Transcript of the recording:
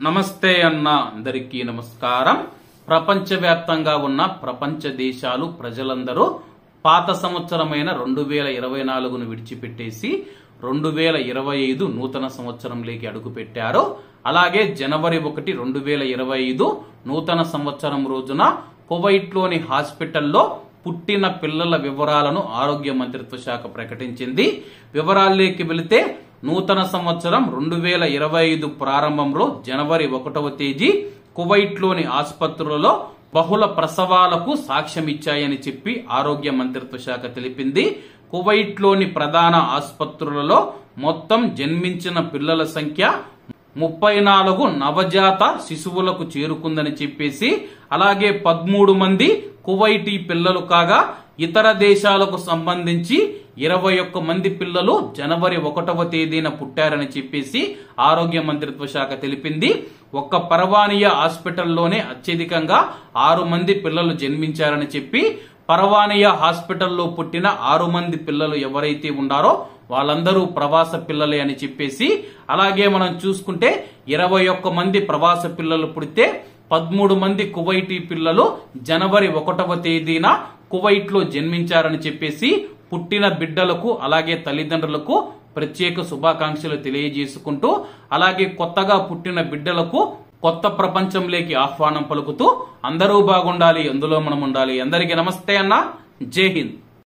నమస్తే అన్న అందరికీ నమస్కారం. ప్రపంచవ్యాప్తంగా ఉన్న ప్రపంచ దేశాలు ప్రజలందరూ పాత సంవత్సరమైన 2024ను విడిచిపెట్టేసి 2025 నూతన సంవత్సరంలోకి అడుగుపెట్టారు. అలాగే జనవరి 1, 2025 నూతన సంవత్సరం రోజున కువైట్లోని హాస్పిటల్లో పుట్టిన పిల్లల వివరాలను ఆరోగ్య మంత్రిత్వ శాఖ ప్రకటించింది. వివరాల్లోకి వెళితే నూతన సంవత్సరం 2025 ప్రారంభంలో జనవరి 1వ తేదీ కువైట్లోని ఆసుపత్రులలో బహుళ ప్రసవాలకు సాక్ష్యమిచ్చాయని చెప్పి ఆరోగ్య మంత్రిత్వ శాఖ తెలిపింది. కువైట్లోని ప్రధాన ఆసుపత్రులలో మొత్తం జన్మించిన పిల్లల సంఖ్య 34 నవజాత శిశువులకు చేరుకుందని చెప్పేసి, అలాగే 13 మంది కువైటీ పిల్లలు కాగా ఇతర దేశాలకు సంబంధించి 21 మంది పిల్లలు జనవరి 1వ తేదీన పుట్టారని చెప్పేసి ఆరోగ్య మంత్రిత్వ శాఖ తెలిపింది. ఒక్క పర్వానియా హాస్పిటల్లోనే అత్యధికంగా 6 మంది పిల్లలు జన్మించారని చెప్పి, పర్వానియా హాస్పిటల్లో పుట్టిన 6 మంది పిల్లలు ఎవరైతే ఉన్నారో వాళ్ళందరూ ప్రవాస పిల్లలే అని చెప్పేసి, అలాగే మనం చూసుకుంటే 21 మంది ప్రవాస పిల్లలు పుడితే 13 మంది కువైటీ పిల్లలు జనవరి 1వ తేదీన కువైట్ లో జన్మించారని చెప్పేసి పుట్టిన బిడ్డలకు అలాగే తల్లిదండ్రులకు ప్రత్యేక శుభాకాంక్షలు తెలియజేసుకుంటూ, అలాగే కొత్తగా పుట్టిన బిడ్డలకు కొత్త ప్రపంచంలోకి ఆహ్వానం పలుకుతూ అందరూ బాగుండాలి, అందులో మనం ఉండాలి. అందరికీ నమస్తే అన్న, జై హింద్.